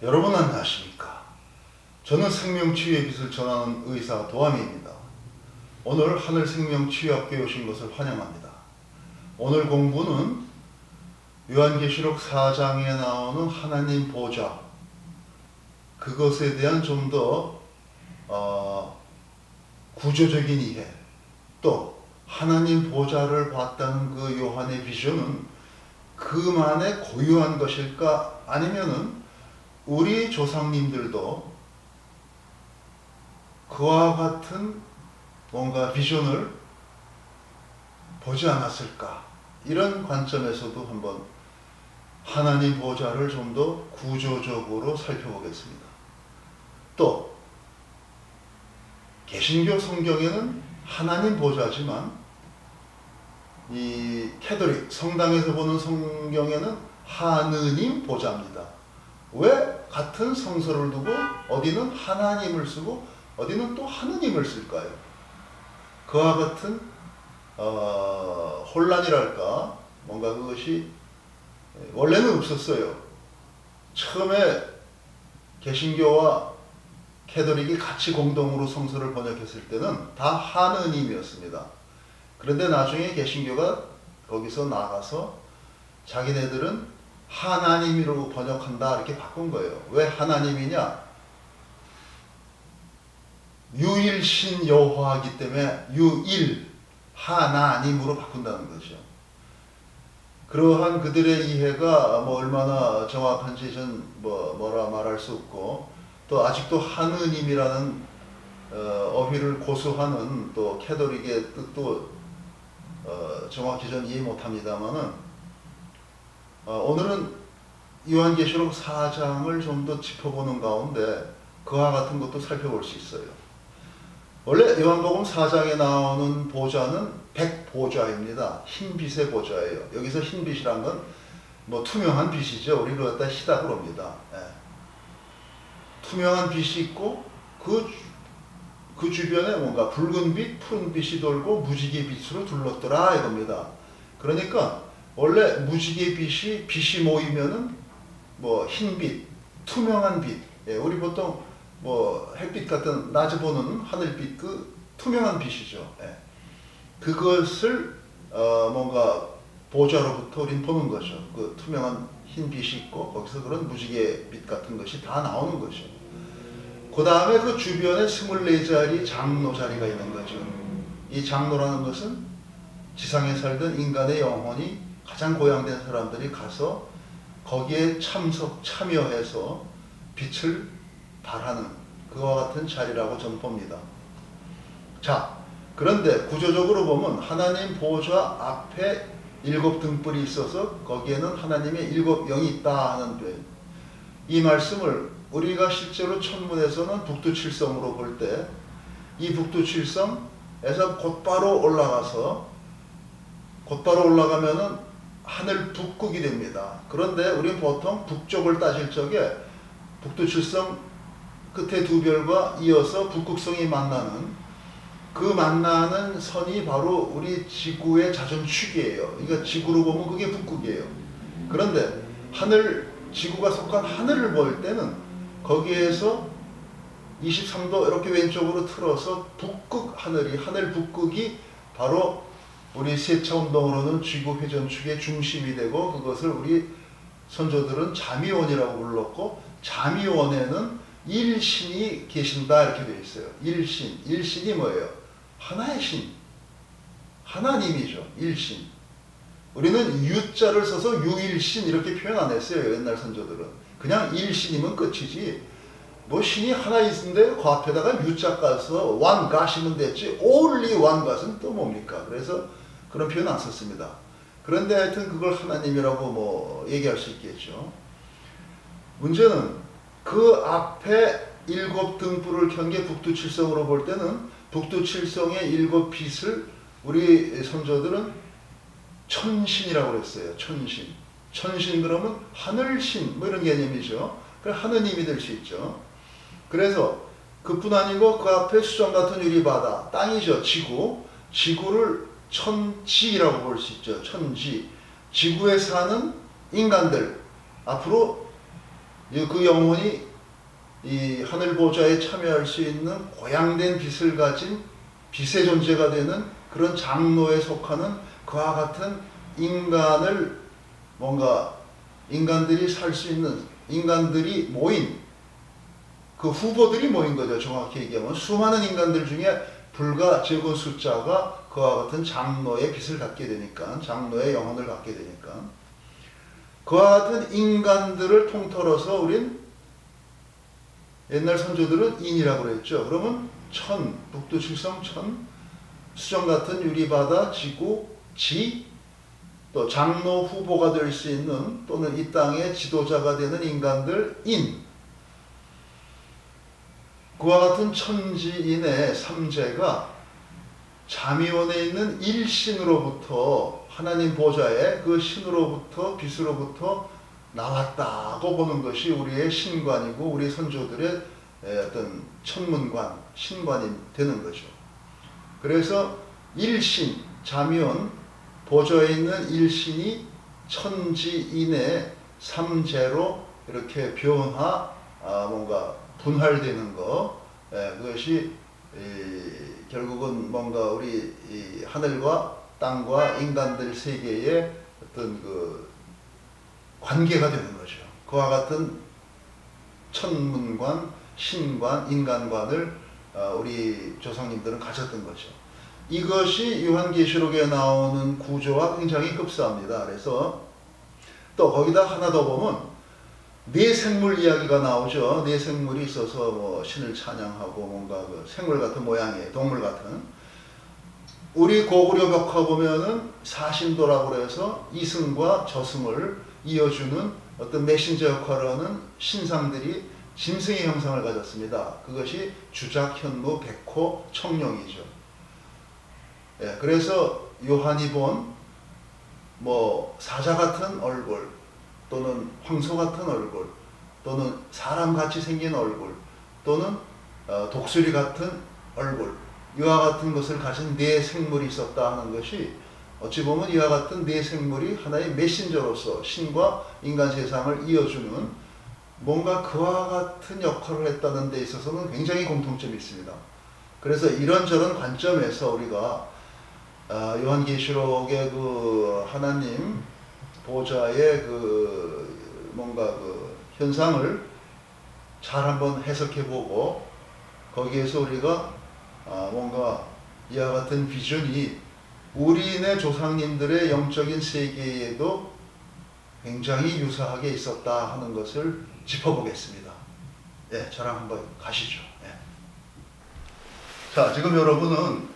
여러분 안녕하십니까? 저는 생명치유의 빛을 전하는 의사 도하미입니다. 오늘 하늘생명치유학교에 오신 것을 환영합니다. 오늘 공부는 요한계시록 4장에 나오는 하나님 보좌, 그것에 대한 좀 더 구조적인 이해, 또 하나님 보좌를 봤다는 그 요한의 비전은 그만의 고유한 것일까, 아니면은 우리 조상님들도 그와 같은 뭔가 비전을 보지 않았을까, 이런 관점에서도 한번 하나님 보좌를 좀 더 구조적으로 살펴보겠습니다. 또 개신교 성경에는 하나님 보좌지만 이 캐톨릭 성당에서 보는 성경에는 하느님 보좌입니다. 왜 같은 성서를 두고 어디는 하나님을 쓰고 어디는 또 하느님을 쓸까요? 그와 같은 혼란이랄까, 뭔가 그것이 원래는 없었어요. 처음에 개신교와 캐톨릭이 같이 공동으로 성서를 번역했을 때는 다 하느님이었습니다. 그런데 나중에 개신교가 거기서 나가서 자기네들은 하나님으로 번역한다 이렇게 바꾼 거예요. 왜 하나님이냐? 유일신 여호와이기 때문에 유일 하나님으로 바꾼다는 거죠. 그러한 그들의 이해가 얼마나 정확한지 전 뭐라 말할 수 없고, 또 아직도 하느님이라는 어휘를 고수하는 또 캐톨릭의 뜻도 정확히 전 이해 못합니다만은, 오늘은 요한계시록 4장을 좀 더 짚어보는 가운데 그와 같은 것도 살펴볼 수 있어요. 원래 요한복음 4장에 나오는 보좌는 백보좌입니다. 흰빛의 보좌예요. 여기서 흰빛이란 건 투명한 빛이죠. 우리 그걸 갖다 희다 그럽니다. 투명한 빛이 있고 그 주변에 뭔가 붉은 빛, 푸른 빛이 돌고 무지개 빛으로 둘렀더라 이겁니다. 그러니까 원래 무지개 빛이 모이면은 흰빛, 투명한 빛, 우리 보통 햇빛 같은 낮에 보는 하늘빛, 그 투명한 빛이죠. 그것을 뭔가 보좌로부터 우린 보는 거죠. 그 투명한 흰 빛이 있고 거기서 그런 무지개 빛 같은 것이 다 나오는 거죠. 그 다음에 그 주변에 24자리 장로 자리가 있는 거죠. 이 장로라는 것은 지상에 살던 인간의 영혼이 가장 고양된 사람들이 가서 거기에 참여해서 빛을 발하는 그와 같은 자리라고 저는 봅니다. 자, 그런데 구조적으로 보면 하나님 보좌 앞에 7 등불이 있어서 거기에는 하나님의 7 영이 있다 하는 표현. 이 말씀을 우리가 실제로 천문에서는 북두칠성으로 볼 때, 이 북두칠성에서 곧바로 올라가면은 하늘 북극이 됩니다. 그런데 우리는 보통 북쪽을 따질 적에 북두칠성 끝에 두 별과 이어서 북극성이 만나는 선이 바로 우리 지구의 자전축이에요. 그러니까 지구로 보면 그게 북극이에요. 그런데 지구가 속한 하늘을 볼 때는 거기에서 23도 이렇게 왼쪽으로 틀어서 하늘 북극이 바로 우리 세차운동으로는 지구 회전축의 중심이 되고, 그것을 우리 선조들은 자미원이라고 불렀고, 자미원에는 일신이 계신다 이렇게 되어 있어요. 일신이 뭐예요? 하나의 신, 하나님이죠. 일신. 우리는 유자를 써서 유일신 이렇게 표현 안 했어요. 옛날 선조들은 그냥 일신이면 끝이지, 신이 하나 있는데 그 앞에다가 유자 까서 one god이면 됐지, only one god은 또 뭡니까? 그래서 그런 표현 안 썼습니다. 그런데 하여튼 그걸 하나님이라고 얘기할 수 있겠죠. 문제는 그 앞에 7 등불을 켠 게 북두칠성으로 볼 때는 북두칠성의 7 빛을 우리 선조들은 천신이라고 그랬어요. 천신 그러면 하늘신 이런 개념이죠. 하느님이 될 수 있죠. 그래서 그뿐 아니고 그 앞에 수정 같은 유리바다, 땅이죠. 지구를 천지라고 볼 수 있죠. 천지. 지구에 사는 인간들, 앞으로 그 영혼이 이 하늘 보좌에 참여할 수 있는 고양된 빛을 가진 빛의 존재가 되는 그런 장로에 속하는 그와 같은 인간을 뭔가 인간들이 살 수 있는 인간들이 모인 그 후보들이 모인 거죠. 정확히 얘기하면 수많은 인간들 중에 불과 적은 숫자가 그와 같은 장로의 빛을 갖게 되니까 장로의 영혼을 갖게 되니까 그와 같은 인간들을 통틀어서 우린 옛날 선조들은 인이라고 그랬죠. 그러면 천, 북두칠성 천, 수정 같은 유리바다, 지구, 지, 또 장로 후보가 될 수 있는 또는 이 땅의 지도자가 되는 인간들 인, 그와 같은 천지인의 삼재가 자미원에 있는 일신으로부터 하나님 보좌의 그 신으로부터 빛으로부터 나왔다고 보는 것이 우리의 신관이고 우리 선조들의 어떤 천문관, 신관이 되는 거죠. 그래서 일신, 자미원, 보좌에 있는 일신이 천지인의 삼재로 이렇게 뭔가 분할되는 거, 그것이 결국은 뭔가 우리 하늘과 땅과 인간들 세계의 어떤 그 관계가 되는 거죠. 그와 같은 천문관, 신관, 인간관을 우리 조상님들은 가졌던 거죠. 이것이 요한계시록에 나오는 구조와 굉장히 흡사합니다. 그래서 또 거기다 하나 더 보면 네 생물 이야기가 나오죠. 네 생물이 있어서 뭐 신을 찬양하고 뭔가 그 생물 같은 모양의 동물 같은. 우리 고구려 벽화 보면은 사신도라고 해서 이승과 저승을 이어주는 어떤 메신저 역할을 하는 신상들이 짐승의 형상을 가졌습니다. 그것이 주작, 현무, 백호, 청룡이죠. 그래서 요한이 본 뭐 사자 같은 얼굴 또는 황소 같은 얼굴 또는 사람같이 생긴 얼굴 또는 독수리 같은 얼굴 이와 같은 것을 가진 네 생물이 있었다 하는 것이 어찌 보면 이와 같은 네 생물이 하나의 메신저로서 신과 인간 세상을 이어주는 뭔가 그와 같은 역할을 했다는 데 있어서는 굉장히 공통점이 있습니다. 그래서 이런저런 관점에서 우리가 요한계시록의 그 하나님 보좌의 그 뭔가 그 현상을 잘 한번 해석해보고 거기에서 우리가 뭔가 이와 같은 비전이 우리네 조상님들의 영적인 세계에도 굉장히 유사하게 있었다 하는 것을 짚어보겠습니다. 저랑 한번 가시죠. 자, 지금 여러분은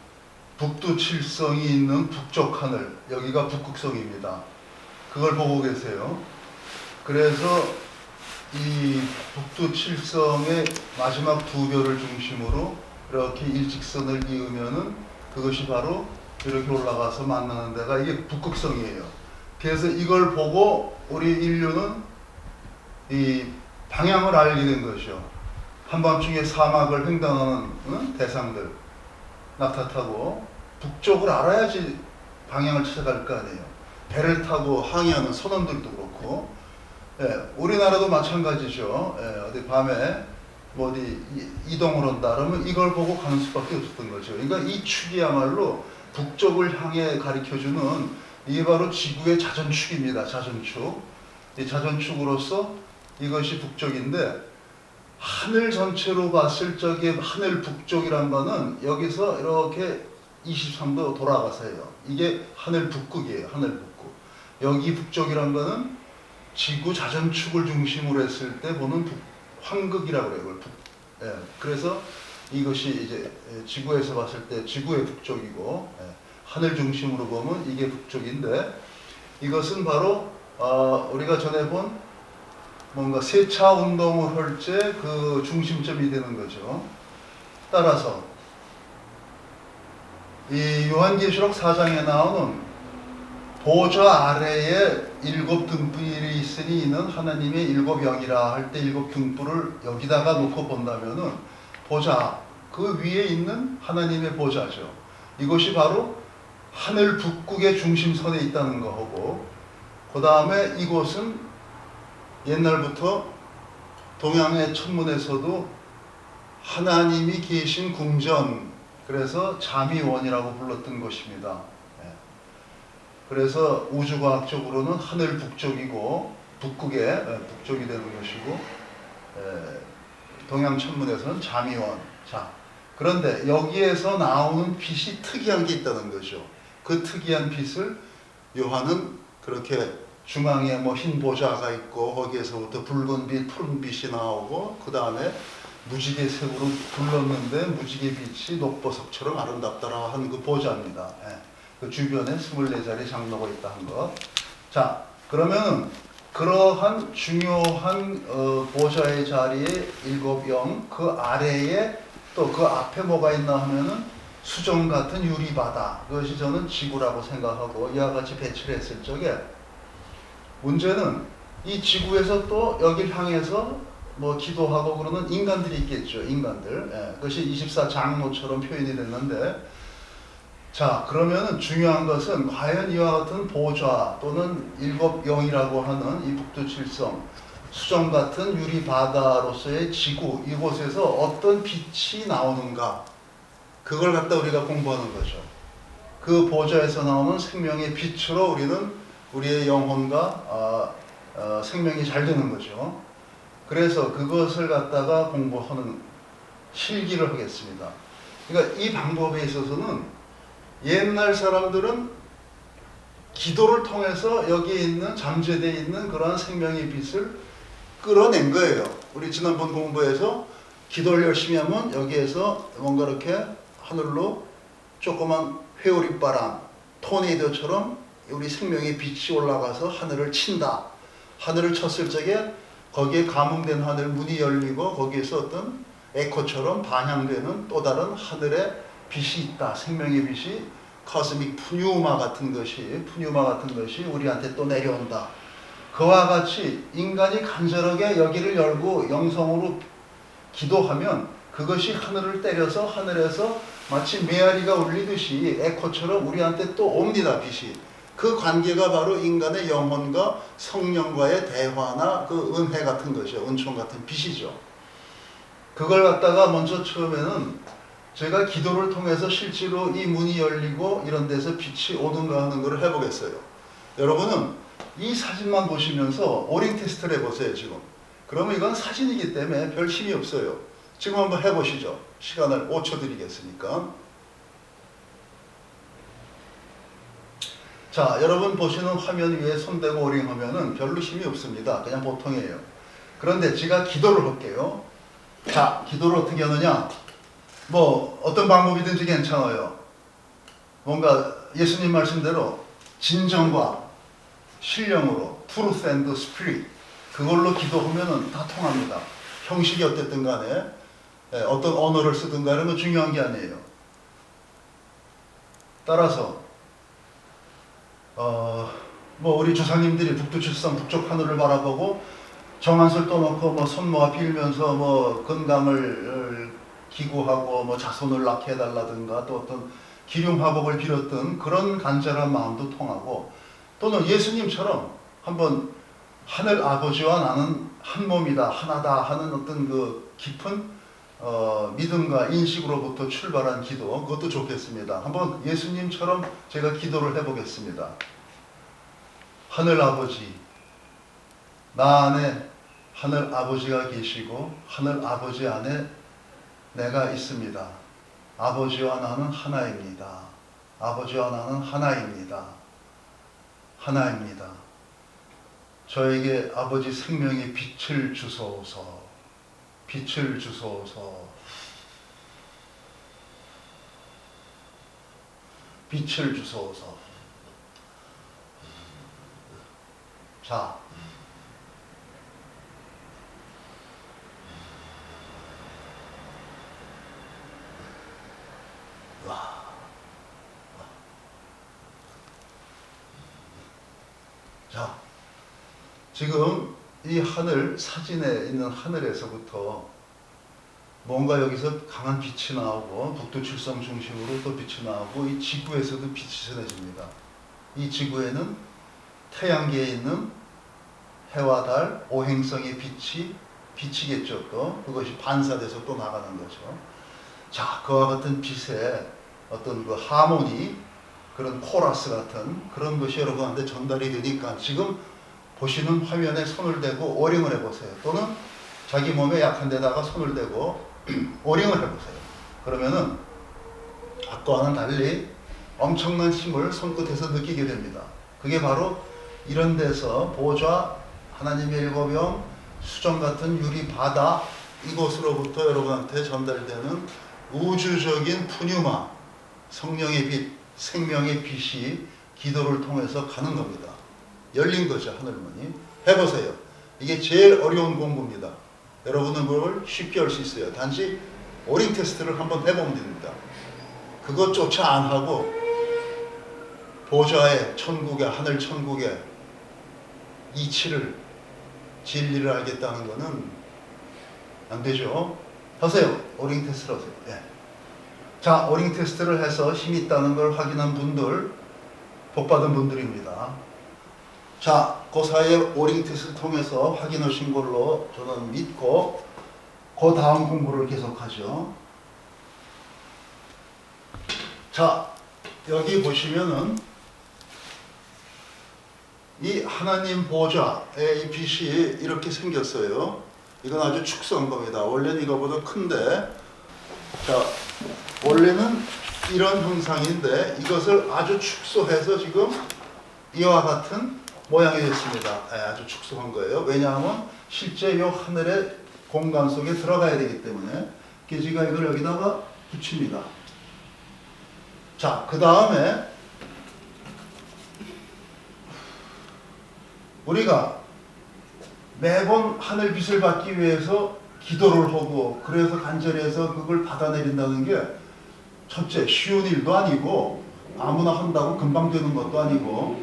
북두칠성이 있는 북쪽 하늘, 여기가 북극성입니다. 그걸 보고 계세요. 그래서 이 북두칠성의 마지막 두 별을 중심으로 이렇게 일직선을 그으면은 그것이 바로 이렇게 올라가서 만나는 데가 이게 북극성이에요. 그래서 이걸 보고 우리 인류는 이 방향을 알게 된 것이죠. 한밤중에 사막을 횡단하는 대상들 낙타 타고 북쪽을 알아야지 방향을 찾아갈 거 아니에요. 배를 타고 항해하는 선원들도 그렇고, 우리나라도 마찬가지죠. 어디 밤에 뭐 어디 이동을 한다 그러면 이걸 보고 가는 수밖에 없었던 거죠. 그러니까 이 축이야말로 북쪽을 향해 가리켜주는 이게 바로 지구의 자전축입니다. 자전축. 이 자전축으로서 이것이 북쪽인데 하늘 전체로 봤을 적에 하늘 북쪽이란 거는 여기서 이렇게 23도 돌아가서 해요. 이게 하늘 북극이에요. 하늘 북극. 여기 북쪽이란 거는 지구 자전축을 중심으로 했을 때 보는 황극이라고 그래요. 그래서 이것이 이제 지구에서 봤을 때 지구의 북쪽이고 하늘 중심으로 보면 이게 북쪽인데 이것은 바로 우리가 전에 본 뭔가 세차 운동을 할 때 그 중심점이 되는 거죠. 따라서 이 요한계시록 4장에 나오는 보좌 아래에 7 등불이 있으니 이는 하나님의 7 영이라 할 때 7 등불을 여기다가 놓고 본다면은 보좌 그 위에 있는 하나님의 보좌죠. 이것이 바로 하늘 북극의 중심선에 있다는 거고, 그 다음에 이곳은 옛날부터 동양의 천문에서도 하나님이 계신 궁전, 그래서 자미원이라고 불렀던 것입니다. 그래서 우주과학적으로는 하늘 북쪽이고 북극의 북쪽이 되는 것이고, 동양 천문에서는 자미원. 자, 그런데 여기에서 나오는 빛이 특이한 게 있다는 거죠. 그 특이한 빛을 요한은 그렇게 중앙에 뭐 흰 보좌가 있고 거기에서부터 붉은 빛, 푸른 빛이 나오고 그 다음에 무지개색으로 둘렀는데 무지개 빛이 녹보석처럼 아름답더라 한 그 보좌입니다. 그 주변에 24자리 장로가 있다 한 것. 자, 그러면 그러한 중요한 보좌의 자리에 일곱 영, 그 아래에 또 그 앞에 뭐가 있나 하면은 수정 같은 유리바다, 그것이 저는 지구라고 생각하고 이와 같이 배치를 했을 적에, 문제는 이 지구에서 또 여길 향해서 뭐 기도하고 그러는 인간들이 있겠죠. 인간들. 그것이 24장로처럼 표현이 됐는데, 자, 그러면은 중요한 것은 과연 이와 같은 보좌 또는 일곱 영이라고 하는 이 북두칠성, 수정 같은 유리 바다로서의 지구, 이곳에서 어떤 빛이 나오는가, 그걸 갖다 우리가 공부하는 거죠. 그 보좌에서 나오는 생명의 빛으로 우리는 우리의 영혼과 생명이 잘 되는 거죠. 그래서 그것을 갖다가 공부하는 실기를 하겠습니다. 그러니까 이 방법에 있어서는 옛날 사람들은 기도를 통해서 여기에 있는 잠재되어 있는 그러한 생명의 빛을 끌어낸 거예요. 우리 지난번 공부에서 기도를 열심히 하면 여기에서 뭔가 이렇게 하늘로 조그만 회오리바람, 토네이도처럼 우리 생명의 빛이 올라가서 하늘을 친다. 하늘을 쳤을 적에 거기에 감응된 하늘 문이 열리고 거기에서 어떤 에코처럼 반향되는 또 다른 하늘의 빛이 있다. 생명의 빛이 코스믹 푸뉴마 같은 것이 우리한테 또 내려온다. 그와 같이 인간이 간절하게 여기를 열고 영성으로 기도하면 그것이 하늘을 때려서 하늘에서 마치 메아리가 울리듯이 에코처럼 우리한테 또 옵니다. 빛이. 그 관계가 바로 인간의 영혼과 성령과의 대화나 그 은혜 같은 것이죠. 은총 같은 빛이죠. 그걸 갖다가 먼저 처음에는 제가 기도를 통해서 실제로 이 문이 열리고 이런 데서 빛이 오는가 하는 걸 해보겠어요. 여러분은 이 사진만 보시면서 오링 테스트를 해보세요. 지금. 그러면 이건 사진이기 때문에 별 힘이 없어요. 지금 한번 해보시죠. 시간을 5초 드리겠으니까. 자, 여러분 보시는 화면 위에 손대고 오링하면은 별로 힘이 없습니다. 그냥 보통이에요. 그런데 제가 기도를 할게요. 자, 기도를 어떻게 하느냐? 뭐 어떤 방법이든지 괜찮아요. 뭔가 예수님 말씀대로 진정과 신령으로 truth and spirit, 그걸로 기도하면은 다 통합니다. 형식이 어쨌든 간에 어떤 언어를 쓰든 간에 뭐 중요한 게 아니에요. 따라서 뭐 우리 조상님들이 북두칠성 북쪽 하늘을 바라보고 정한술 떠놓고 뭐 손 모아 빌면서 뭐 건강을 기구하고 뭐 자손을 낳게 해달라든가 또 어떤 기륭화복을 빌었던 그런 간절한 마음도 통하고, 또는 예수님처럼 한번 하늘 아버지와 나는 한 몸이다, 하나다 하는 어떤 그 깊은 믿음과 인식으로부터 출발한 기도, 그것도 좋겠습니다. 한번 예수님처럼 제가 기도를 해보겠습니다. 하늘 아버지, 나 안에 하늘 아버지가 계시고 하늘 아버지 안에 내가 있습니다. 아버지와 나는 하나입니다. 아버지와 나는 하나입니다. 하나입니다. 저에게 아버지 생명의 빛을 주소서. 빛을 주소서. 빛을 주소서. 자, 자, 지금 이 하늘, 사진에 있는 하늘에서부터 뭔가 여기서 강한 빛이 나오고 북두칠성 중심으로 또 빛이 나오고 이 지구에서도 빛이 전해집니다. 이 지구에는 태양계에 있는 해와 달, 오행성의 빛이 빛이겠죠. 또 그것이 반사돼서 또 나가는 거죠. 자, 그와 같은 빛의 어떤 그 하모니, 그런 코러스 같은 그런 것이 여러분한테 전달이 되니까 지금 보시는 화면에 손을 대고 오링을 해보세요. 또는 자기 몸에 약한 데다가 손을 대고 오링을 해보세요. 그러면은 아까와는 달리 엄청난 힘을 손끝에서 느끼게 됩니다. 그게 바로 이런 데서 보좌, 하나님의 일곱영, 수정 같은 유리 바다, 이곳으로부터 여러분한테 전달되는 우주적인 푸뉴마, 성령의 빛, 생명의 빛이 기도를 통해서 가는 겁니다. 열린 거죠. 하늘문이. 해보세요. 이게 제일 어려운 공부입니다. 여러분은 그걸 쉽게 할 수 있어요. 단지 오링 테스트를 한번 해보면 됩니다. 그것조차 안 하고 보좌의 천국의, 하늘 천국의 이치를, 진리를 알겠다는 것은 안 되죠. 하세요. 오링 테스트를 하세요. 예. 자, 오링 테스트를 해서 힘이 있다는 걸 확인한 분들, 복받은 분들입니다. 자, 그 사이에 오링 테스트를 통해서 확인하신 걸로 저는 믿고 그 다음 공부를 계속하죠. 자, 여기 보시면은 이 하나님 보좌의 이 빛이 이렇게 생겼어요. 이건 아주 축소한 겁니다. 원래는 이거보다 큰데, 자, 원래는 이런 형상인데 이것을 아주 축소해서 지금 이와 같은 모양이 됐습니다. 네, 아주 축소한 거예요. 왜냐하면 실제 이 하늘의 공간 속에 들어가야 되기 때문에 제가 이걸 여기다가 붙입니다. 자, 그 다음에 우리가 매번 하늘빛을 받기 위해서 기도를 하고 그래서 간절히 해서 그걸 받아내린다는 게 첫째 쉬운 일도 아니고 아무나 한다고 금방 되는 것도 아니고,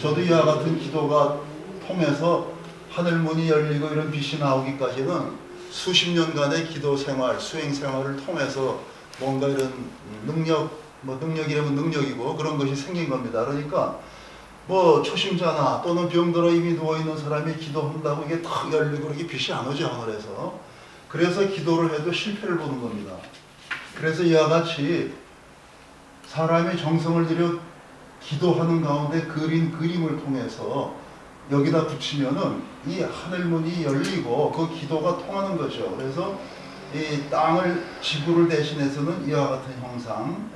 저도 이와 같은 기도가 통해서 하늘문이 열리고 이런 빛이 나오기까지는 수십 년간의 기도 생활, 수행 생활을 통해서 뭔가 이런 능력, 능력이라면 능력이고 그런 것이 생긴 겁니다. 그러니까 초심자나 또는 병들어 이미 누워있는 사람이 기도한다고 이게 탁 열리고 그렇게 빛이 안 오죠, 하늘에서. 그래서 기도를 해도 실패를 보는 겁니다. 그래서 이와 같이 사람이 정성을 들여 기도하는 가운데 그린 그림을 통해서 여기다 붙이면은 이 하늘문이 열리고 그 기도가 통하는 거죠. 그래서 이 땅을, 지구를 대신해서는 이와 같은 형상,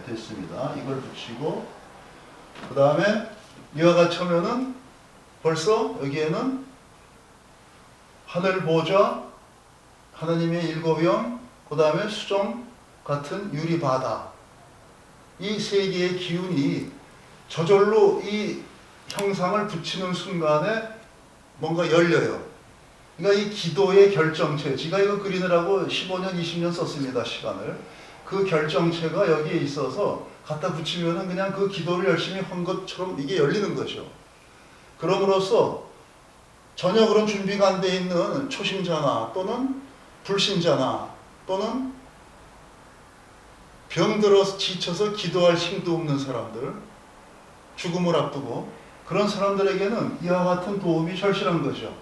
됐습니다. 이걸 붙이고 그 다음에 이와 같이 하면은 벌써 여기에는 하늘 보좌, 하나님의 일곱영, 그 다음에 수정 같은 유리 바다, 이 세 개의 기운이 저절로 이 형상을 붙이는 순간에 뭔가 열려요. 그러니까 이 기도의 결정체, 제가 이거 그리느라고 15년, 20년 썼습니다, 시간을. 그 결정체가 여기에 있어서 갖다 붙이면은 그냥 그 기도를 열심히 한 것처럼 이게 열리는 거죠. 그럼으로써 전혀 그런 준비가 안 돼 있는 초심자나 또는 불신자나 또는 병들어서 지쳐서 기도할 힘도 없는 사람들, 죽음을 앞두고 그런 사람들에게는 이와 같은 도움이 절실한 거죠.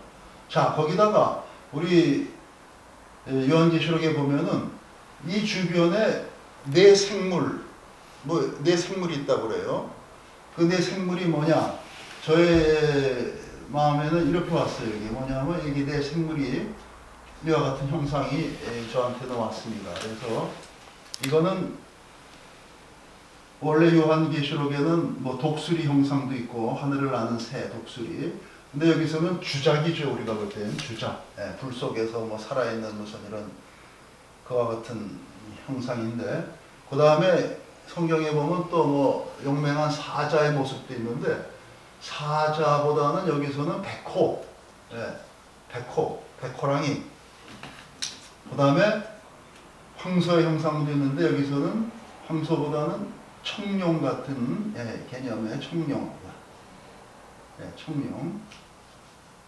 자, 거기다가 우리 요한계시록에 보면은 이 주변에 네 생물, 네 생물이 있다고 그래요. 그 네 생물이 뭐냐? 저의 마음에는 이렇게 왔어요. 이게 뭐냐면 여기 네 생물이 이와 같은 형상이 저한테는 왔습니다. 그래서 이거는 원래 요한계시록에는 독수리 형상도 있고 하늘을 나는 새 독수리. 근데 여기서는 주작이죠. 우리가 볼 때는 주작. 불 속에서 살아있는 무슨 이런 그와 같은 형상인데, 그 다음에 성경에 보면 또 용맹한 사자의 모습도 있는데, 사자보다는 여기서는 백호, 백호랑이. 그 다음에 황소의 형상도 있는데 여기서는 황소보다는 청룡 같은 개념의 청룡. 청룡.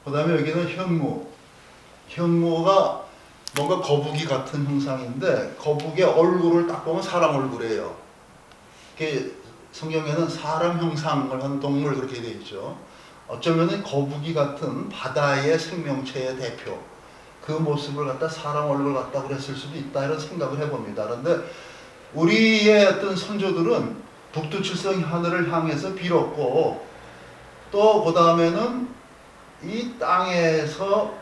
그 다음에 여기는 현무. 현무가 뭔가 거북이 같은 형상인데 거북이의 얼굴을 딱 보면 사람 얼굴이에요. 성경에는 사람 형상을 한 동물 그렇게 되어 있죠. 어쩌면 거북이 같은 바다의 생명체의 대표, 그 모습을 갖다 사람 얼굴을 갖다 그랬을 수도 있다 이런 생각을 해봅니다. 그런데 우리의 어떤 선조들은 북두칠성 하늘을 향해서 빌었고 또 그 다음에는 이 땅에서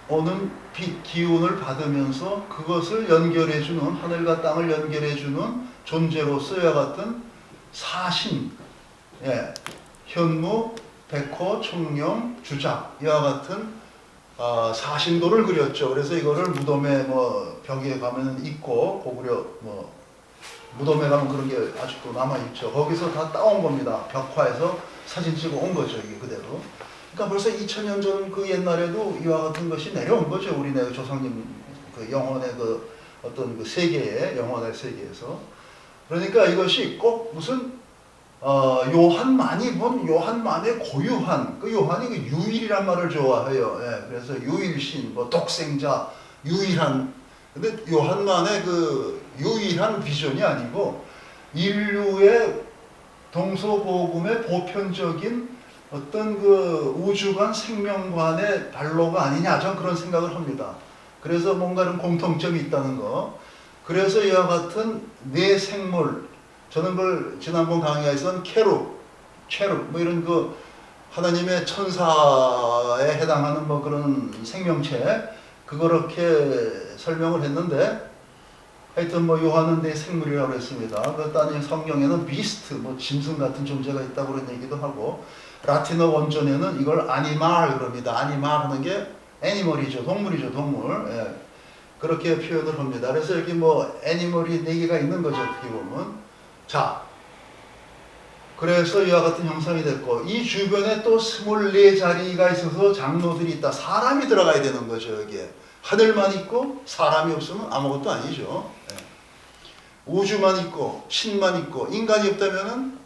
오는 빛, 기운을 받으면서 그것을 연결해주는, 하늘과 땅을 연결해주는 존재로서 이와 같은 사신, 예, 현무, 백호, 청룡, 주작 이와 같은 사신도를 그렸죠. 그래서 이거를 무덤에 벽에 가면 있고 고구려 무덤에 가면 그런 게 아직도 남아 있죠. 거기서 다 따온 겁니다. 벽화에서 사진 찍어 온 거죠. 이게 그대로. 그러니까 벌써 2000년 전 그 옛날에도 이와 같은 것이 내려온 거죠. 우리네 조상님 그 영혼의 그 어떤 그 세계에, 영혼의 세계에서. 그러니까 이것이 꼭 무슨 요한만이 본 요한만의 고유한, 그 요한이 그 유일이란 말을 좋아해요. 예, 그래서 유일신, 독생자, 유일한. 근데 요한만의 그 유일한 비전이 아니고 인류의 동서고금의 보편적인 어떤 그 우주관 생명관의 발로가 아니냐, 저는 그런 생각을 합니다. 그래서 뭔가 이런 공통점이 있다는 거. 그래서 이와 같은 네 생물, 저는 그걸 지난번 강의에서는 체룹 이런 그 하나님의 천사에 해당하는 그런 생명체, 그렇게 설명을 했는데, 하여튼 요한은 네 생물이라고 했습니다. 그랬더니 성경에는 비스트, 짐승 같은 존재가 있다고 그런 얘기도 하고, 라틴어 원전에는 이걸 아니말 그럽니다. 아니말 하는 게 애니멀이죠. 동물이죠. 동물. 예. 그렇게 표현을 합니다. 그래서 여기 애니멀이 네 개가 있는 거죠. 어떻게 보면. 자, 그래서 이와 같은 형상이 됐고, 이 주변에 또 24자리가 있어서 장로들이 있다. 사람이 들어가야 되는 거죠. 여기에. 하늘만 있고 사람이 없으면 아무것도 아니죠. 예. 우주만 있고 신만 있고 인간이 없다면은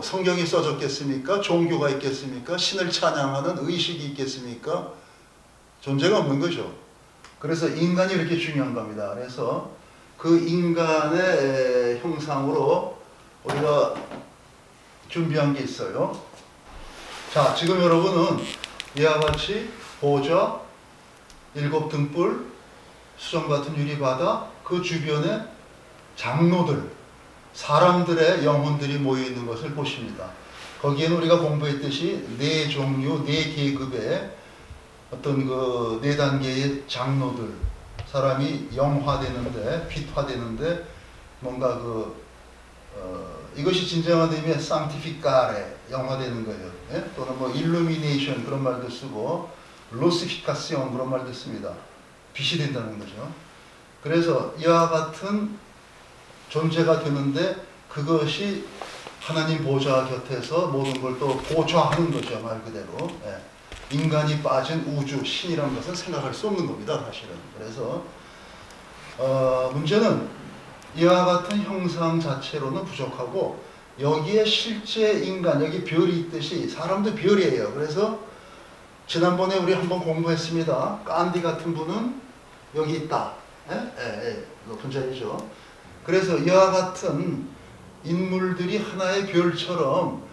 성경이 써졌겠습니까? 종교가 있겠습니까? 신을 찬양하는 의식이 있겠습니까? 존재가 없는 거죠. 그래서 인간이 이렇게 중요한 겁니다. 그래서 그 인간의 형상으로 우리가 준비한 게 있어요. 자, 지금 여러분은 이와 같이 보좌, 7등불, 수정 같은 유리바다, 그 주변에 장로들, 사람들의 영혼들이 모여 있는 것을 보십니다. 거기에는 우리가 공부했듯이 네 종류, 네 계급의 어떤 그 네 단계의 장로들, 사람이 영화되는데, 빛화되는데 뭔가 이것이 진정한 의미의 상티피카레, 영화되는 거예요. 예? 또는 일루미네이션 그런 말도 쓰고, 로시피카시온 그런 말도 씁니다. 빛이 된다는 거죠. 그래서 이와 같은 존재가 되는데 그것이 하나님 보좌 곁에서 모든 걸 또 보좌하는 거죠. 말 그대로. 예. 인간이 빠진 우주, 신이라는 것은 생각할 수 없는 겁니다. 사실은. 그래서 문제는 이와 같은 형상 자체로는 부족하고 여기에 실제 인간, 여기 별이 있듯이 사람도 별이에요. 그래서 지난번에 우리 한번 공부했습니다. 깐디 같은 분은 여기 있다. 높은 자리죠. 그래서 이와 같은 인물들이 하나의 별처럼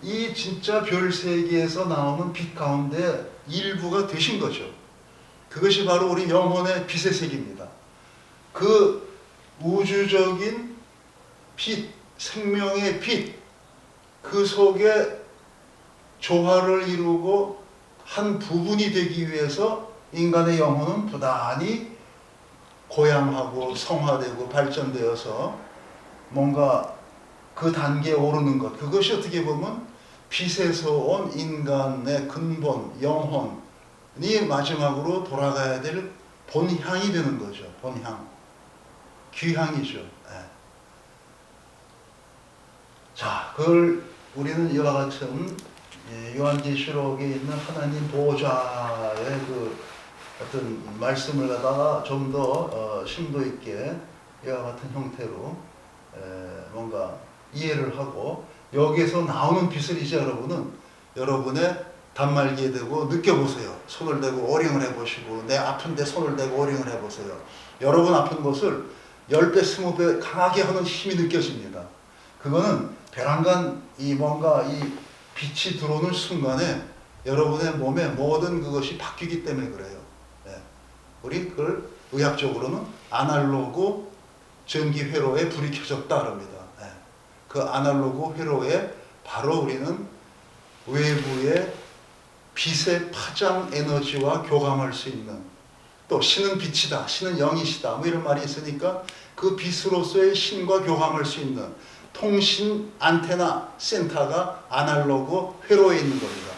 이 진짜 별 세계에서 나오는 빛 가운데 일부가 되신 거죠. 그것이 바로 우리 영혼의 빛의 세계입니다. 그 우주적인 빛, 생명의 빛, 그 속에 조화를 이루고 한 부분이 되기 위해서 인간의 영혼은 부단히 고양하고 성화되고 발전되어서 뭔가 그 단계에 오르는 것, 그것이 어떻게 보면 빛에서 온 인간의 근본, 영혼이 마지막으로 돌아가야 될 본향이 되는 거죠. 본향. 귀향이죠. 네. 자, 그걸 우리는 이와 같은 요한계시록에 있는 하나님 보호자의 그 어떤 말씀을 갖다가 좀 더 심도 있게 이와 같은 형태로 뭔가 이해를 하고 여기에서 나오는 빛을 이제 여러분의 단말기에 대고 느껴보세요. 손을 대고 오링을 해보시고 내 아픈데 손을 대고 오링을 해보세요. 여러분 아픈 것을 10배, 20배 강하게 하는 힘이 느껴집니다. 그거는 벼랑간 뭔가 이 빛이 들어오는 순간에 여러분의 몸에 모든 그것이 바뀌기 때문에 그래요. 예. 우리 그걸 의학적으로는 아날로그 전기 회로에 불이 켜졌다 그럽니다. 예. 그 아날로그 회로에 바로 우리는 외부의 빛의 파장 에너지와 교감할 수 있는, 또 신은 빛이다, 신은 영이시다, 뭐 이런 말이 있으니까 그 빛으로서의 신과 교감할 수 있는 통신 안테나 센터가 아날로그 회로에 있는 겁니다.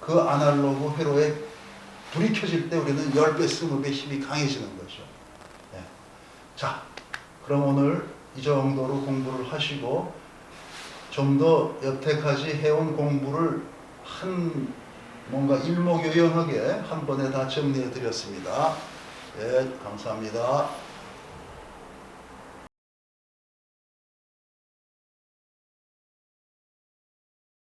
그 아날로그 회로에 불이 켜질 때 우리는 10배, 20배 힘이 강해지는 거죠. 네. 자, 그럼 오늘 이 정도로 공부를 하시고 좀 더 여태까지 해온 공부를 뭔가 일목요연하게 한 번에 다 정리해 드렸습니다. 네, 감사합니다.